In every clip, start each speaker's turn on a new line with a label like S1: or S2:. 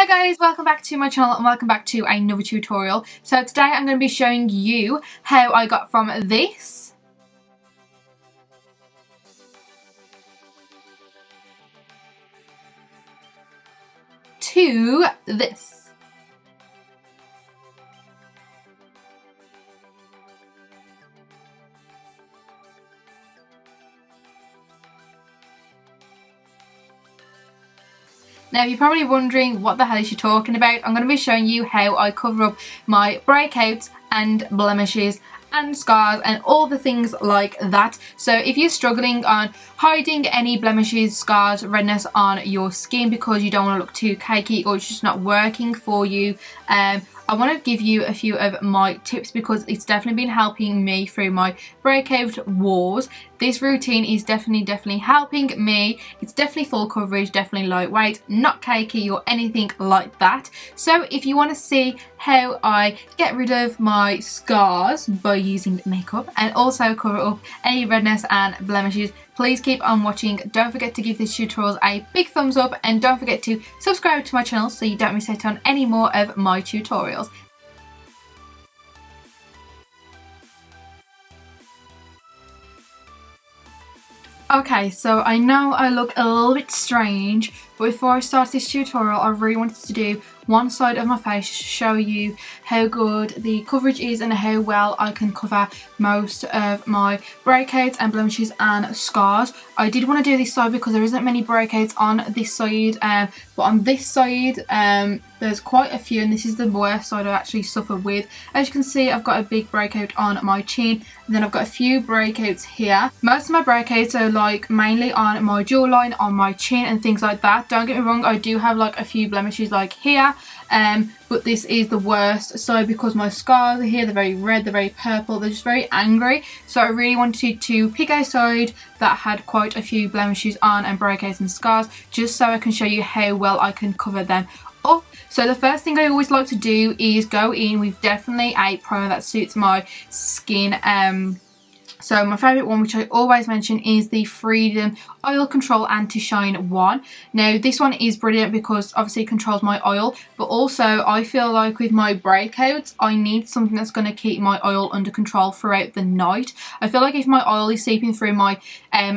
S1: Hi guys, welcome back to my channel and welcome back to another tutorial. So today I'm going to be showing you how I got from this to this. Now you're probably wondering what the hell is she talking about. I'm going to be showing you how I cover up my breakouts and blemishes and scars and all the things like that. So if you're struggling on hiding any blemishes, scars, redness on your skin because you don't want to look too cakey or it's just not working for you, I want to give you a few of my tips because it's definitely been helping me through my breakout wars. This routine is definitely helping me. It's definitely full coverage, definitely lightweight, not cakey or anything like that. So if you want to see how I get rid of my scars by using makeup and also cover up any redness and blemishes, please keep on watching. Don't forget to give this tutorial a big thumbs up and don't forget to subscribe to my channel so you don't miss out on any more of my tutorials. Okay, so I know I look a little bit strange, but before I start this tutorial I really wanted to do one side of my face just to show you how good the coverage is and how well I can cover most of my breakouts and blemishes and scars. I did want to do this side because there isn't many breakouts on this side, but on this side there's quite a few, and this is the worst side I actually suffer with. As you can see, I've got a big breakout on my chin and then I've got a few breakouts here. Most of my breakouts are like mainly on my jawline, on my chin and things like that. Don't get me wrong, I do have like a few blemishes like here, but this is the worst side because my scars are here. They're very red, they're very purple, they're just very angry. So I really wanted to pick a side that had quite a few blemishes on and breakouts and scars just so I can show you how well I can cover them up. So the first thing I always like to do is go in with definitely a primer that suits my skin. So my favourite one, which I always mention, is the Freedom Oil Control Anti-Shine one. Now this one is brilliant because obviously it controls my oil, but also I feel like with my breakouts I need something that's going to keep my oil under control throughout the night. I feel like if my oil is seeping through my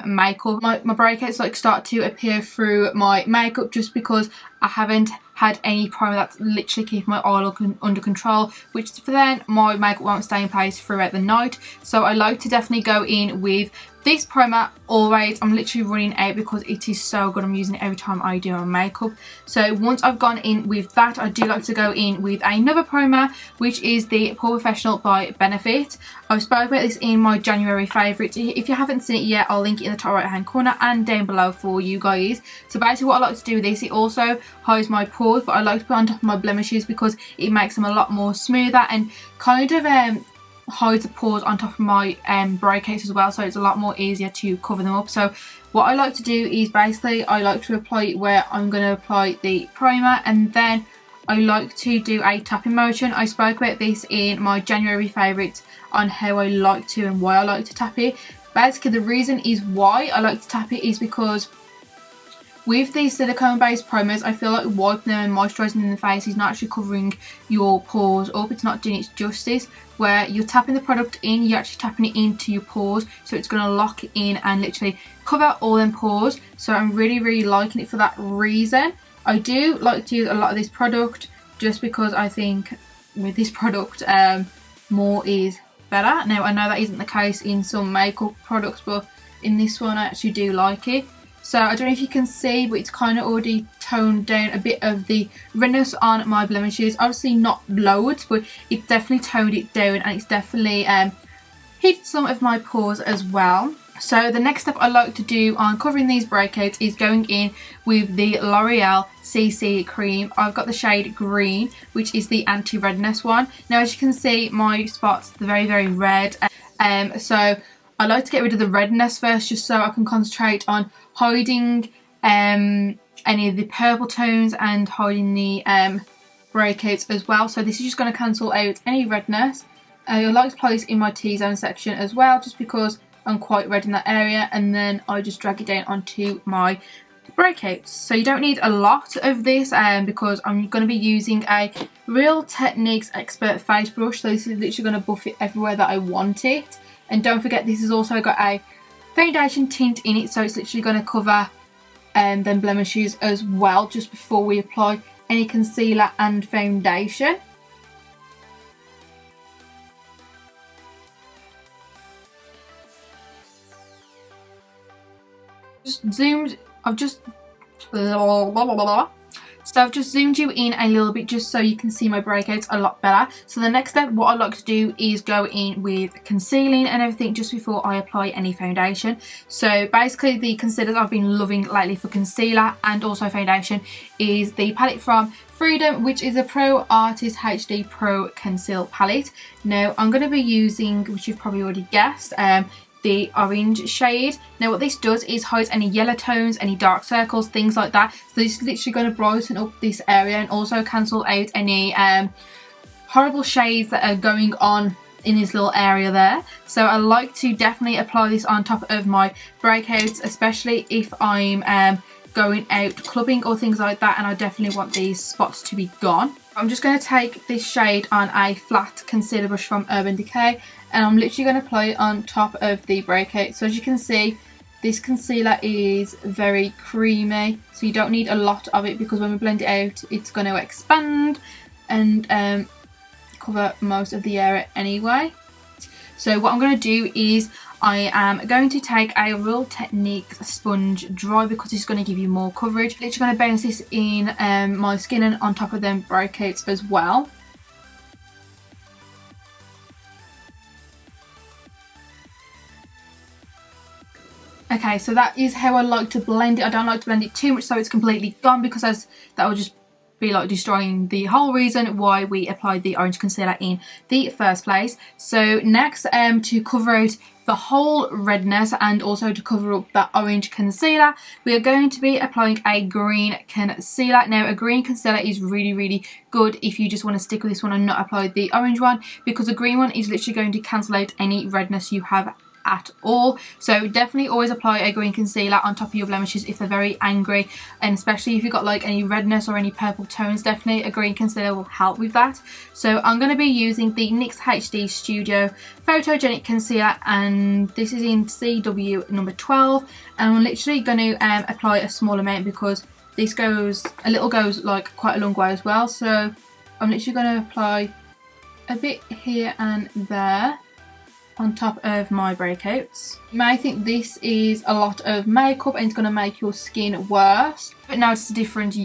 S1: makeup, my breakouts like start to appear through my makeup just because I haven't had any primer that's literally keeping my oil under control, which for then my makeup won't stay in place throughout the night. So I like to definitely go in with this primer always. I'm literally running out because it is so good. I'm using it every time I do my makeup. So once I've gone in with that, I do like to go in with another primer, which is the Pore Professional by Benefit. I spoke about this in my January favourites. If you haven't seen it yet, I'll link it in the top right hand corner and down below for you guys. So basically what I like to do with this, it also hides my pores, but I like to put it on top of my blemishes because it makes them a lot more smoother and kind of hides the pores on top of my breakouts as well, so it's a lot more easier to cover them up. So what I like to do is basically I like to apply it where I'm going to apply the primer, and then I like to do a tapping motion. I spoke about this in my January favourites on how I like to and why I like to tap it. Basically the reason is why I like to tap it is because with these silicone based primers, I feel like wiping them and moisturising them in the face is not actually covering your pores up. It's not doing its justice. Where you're tapping the product in, you're actually tapping it into your pores, so it's going to lock in and literally cover all them pores. So I'm really liking it for that reason. I do like to use a lot of this product just because I think with this product more is better. Now I know that isn't the case in some makeup products, but in this one I actually do like it. So I don't know if you can see, but it's kind of already toned down a bit of the redness on my blemishes. Obviously not loads, but it's definitely toned it down and it's definitely hit some of my pores as well. So the next step I like to do on covering these breakouts is going in with the L'Oreal CC cream. I've got the shade Green, which is the anti-redness one. Now as you can see, my spots are very red, so I like to get rid of the redness first just so I can concentrate on hiding any of the purple tones and hiding the breakouts as well. So this is just going to cancel out any redness. I like to apply this in my T-zone section as well just because I'm quite red in that area, and then I just drag it down onto my breakouts. So you don't need a lot of this because I'm going to be using a Real Techniques Expert face brush. So this is literally going to buff it everywhere that I want it. And don't forget, this has also got a foundation tint in it, so it's literally going to cover them blemishes as well just before we apply any concealer and foundation. I've just zoomed you in a little bit just so you can see my breakouts a lot better. So the next step, what I like to do is go in with concealing and everything just before I apply any foundation. So basically the concealers I've been loving lately for concealer and also foundation is the palette from Freedom, which is a Pro Artist HD Pro Conceal palette. Now I'm going to be using, which you've probably already guessed, the orange shade. Now what this does is hide any yellow tones, any dark circles, things like that. So this is literally going to brighten up this area and also cancel out any horrible shades that are going on in this little area there. So I like to definitely apply this on top of my breakouts, especially if I'm going out clubbing or things like that, and I definitely want these spots to be gone. I'm just going to take this shade on a flat concealer brush from Urban Decay, and I'm literally going to apply it on top of the breakout. So as you can see, this concealer is very creamy, so you don't need a lot of it because when we blend it out, it's going to expand and cover most of the area anyway. So what I'm going to do is I am going to take a Real Techniques sponge dry because it's going to give you more coverage. Literally going to bounce this in my skin and on top of them breakouts as well. Okay, so that is how I like to blend it. I don't like to blend it too much so it's completely gone because that will just be like destroying the whole reason why we applied the orange concealer in the first place. So next, to cover out the whole redness and also to cover up that orange concealer, we are going to be applying a green concealer. Now a green concealer is really good if you just want to stick with this one and not apply the orange one, because the green one is literally going to cancel out any redness you have at all. So definitely always apply a green concealer on top of your blemishes if they're very angry, and especially if you've got like any redness or any purple tones, definitely a green concealer will help with that. So I'm going to be using the NYX HD Studio Photogenic Concealer, and this is in CW number 12, and I'm literally going to apply a small amount because this goes like quite a long way as well. So I'm literally going to apply a bit here and there on top of my breakouts. You may think this is a lot of makeup and it's going to make your skin worse, but now it's different.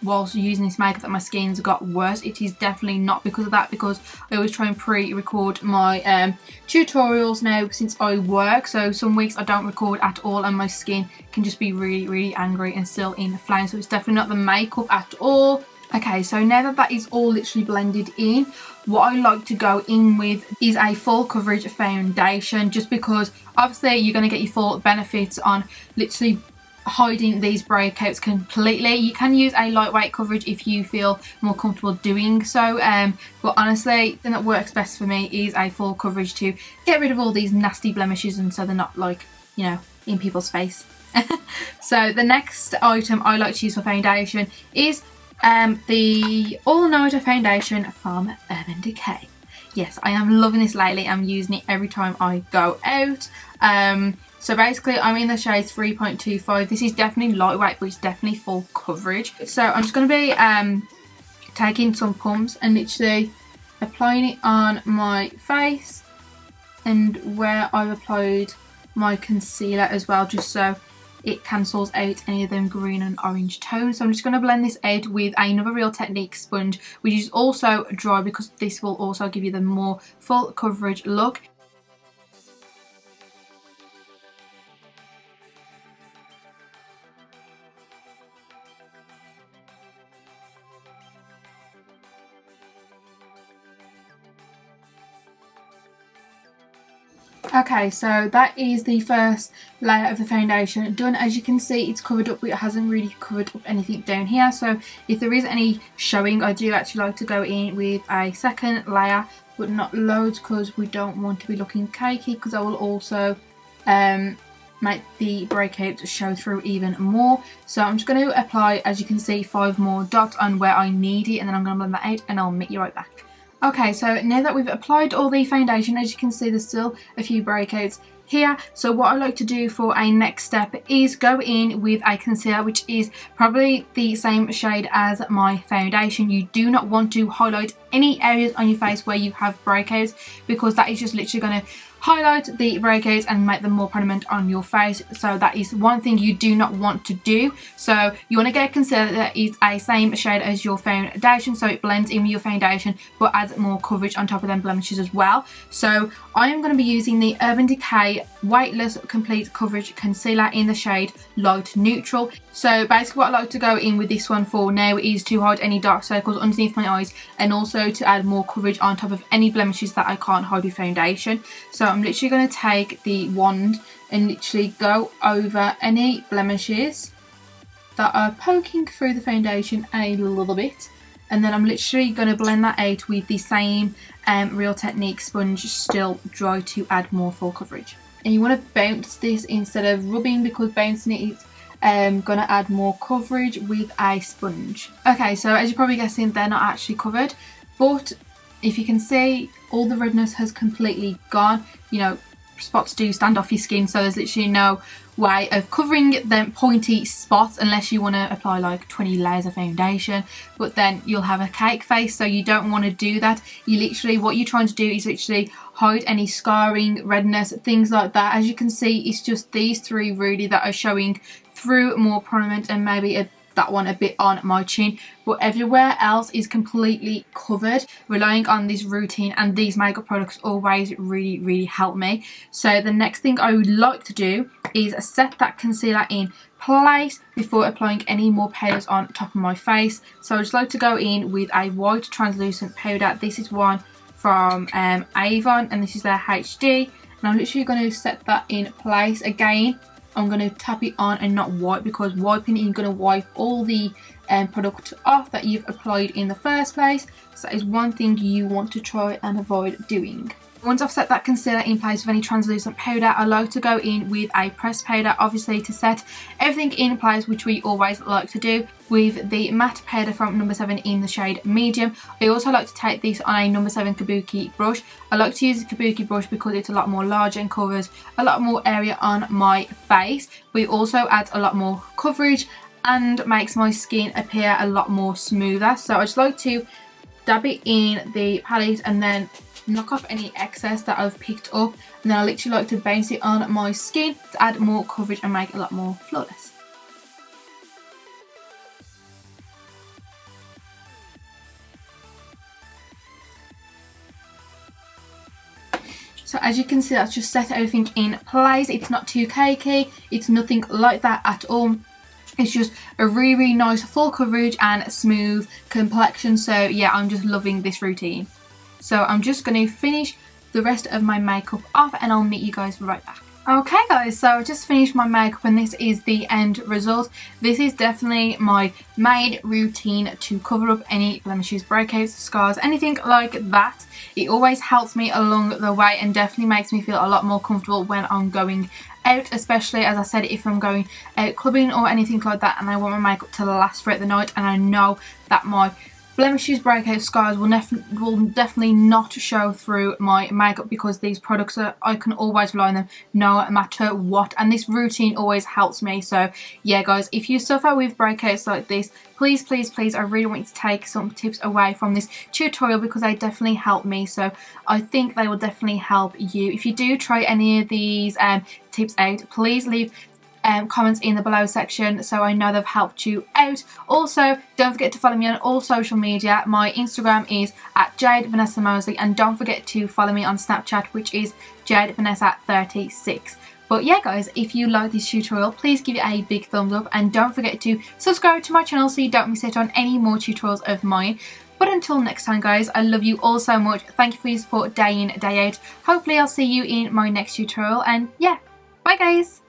S1: Whilst using this makeup that my skin's got worse, it is definitely not because of that, because I always try and pre-record my tutorials now since I work. So some weeks I don't record at all and my skin can just be really angry and still in flames. So it's definitely not the makeup at all. Okay, so now that that is all literally blended in, what I like to go in with is a full coverage foundation, just because obviously you're going to get your full benefits on literally hiding these breakouts completely. You can use a lightweight coverage if you feel more comfortable doing so, but honestly the thing that works best for me is a full coverage to get rid of all these nasty blemishes, and so they're not like, you know, in people's face. So the next item I like to use for foundation is the All Nighter foundation from Urban Decay. Yes, I am loving this lately. I'm using it every time I go out. So basically I'm in the shade 3.25. This is definitely lightweight, but it's definitely full coverage. So I'm just going to be taking some pumps and literally applying it on my face and where I've applied my concealer as well, just so it cancels out any of them green and orange tones. So I'm just going to blend this out with another Real Techniques sponge, which is also dry, because this will also give you the more full coverage look. Okay, so that is the first layer of the foundation done. As you can see, it's covered up, but it hasn't really covered up anything down here. So if there is any showing, I do actually like to go in with a second layer, but not loads, because we don't want to be looking cakey, because I will also make the breakouts show through even more. So I'm just going to apply, as you can see, 5 more dots on where I need it, and then I'm going to blend that out and I'll meet you right back. Okay, so now that we've applied all the foundation, as you can see there's still a few breakouts here. So what I like to do for a next step is go in with a concealer, which is probably the same shade as my foundation. You do not want to highlight any areas on your face where you have breakouts, because that is just literally going to highlight the breakouts and make them more prominent on your face. So that is one thing you do not want to do. So you want to get a concealer that is a same shade as your foundation, so it blends in with your foundation but adds more coverage on top of them blemishes as well. So I am going to be using the Urban Decay Weightless Complete Coverage Concealer in the shade Light Neutral. So basically what I like to go in with this one for now is to hide any dark circles underneath my eyes, and also to add more coverage on top of any blemishes that I can't hide with foundation. So I'm literally going to take the wand and literally go over any blemishes that are poking through the foundation a little bit, and then I'm literally going to blend that out with the same Real Technique sponge, still dry, to add more full coverage. And you want to bounce this instead of rubbing, because bouncing it is going to add more coverage with a sponge. Okay, so as you're probably guessing, they're not actually covered, but if you can see, all the redness has completely gone. You know, spots do stand off your skin, so there's literally no way of covering them pointy spots unless you want to apply like 20 layers of foundation, but then you'll have a cake face, so you don't want to do that. You literally, what you're trying to do is literally hide any scarring, redness, things like that. As you can see, it's just these 3 really that are showing through more prominent, and maybe that one a bit on my chin, but everywhere else is completely covered. Relying on this routine and these makeup products always really help me. So the next thing I would like to do is set that concealer in place before applying any more powders on top of my face. So I just like to go in with a white translucent powder. This is one from Avon, and this is their HD, and I'm literally going to set that in place. Again, I'm going to tap it on and not wipe, because wiping it, you're going to wipe all the product off that you've applied in the first place. So that is one thing you want to try and avoid doing. Once I've set that concealer in place with any translucent powder, I like to go in with a pressed powder, obviously to set everything in place, which we always like to do, with the matte powder from number 7 in the shade Medium. I also like to take this on a number 7 kabuki brush. I like to use a kabuki brush because it's a lot more larger and covers a lot more area on my face, but it also adds a lot more coverage and makes my skin appear a lot more smoother. So I just like to dab it in the palette and then knock off any excess that I've picked up, and then I literally like to bounce it on my skin to add more coverage and make it a lot more flawless. So as you can see, that's just set everything in place. It's not too cakey, it's nothing like that at all. It's just a really nice full coverage and smooth complexion. So yeah, I'm just loving this routine. So I'm just going to finish the rest of my makeup off and I'll meet you guys right back. Okay guys, so I just finished my makeup and this is the end result. This is definitely my main routine to cover up any blemishes, breakouts, scars, anything like that. It always helps me along the way and definitely makes me feel a lot more comfortable when I'm going out, especially as I said, if I'm going out clubbing or anything like that and I want my makeup to last throughout the night, and I know that my blemishes, breakouts, scars will definitely not show through my makeup, because these products I can always rely on them no matter what, and this routine always helps me. So yeah guys, if you suffer with breakouts like this, please I really want you to take some tips away from this tutorial, because they definitely help me, so I think they will definitely help you. If you do try any of these tips out, please leave comments in the below section so I know they've helped you out. Also, don't forget to follow me on all social media. My Instagram is at Jadevanessa Moseley, and don't forget to follow me on Snapchat, which is Jadevanessa36. But yeah guys, if you like this tutorial, please give it a big thumbs up and don't forget to subscribe to my channel so you don't miss out on any more tutorials of mine. But until next time guys, I love you all so much. Thank you for your support day in, day out. Hopefully I'll see you in my next tutorial, and yeah, bye guys!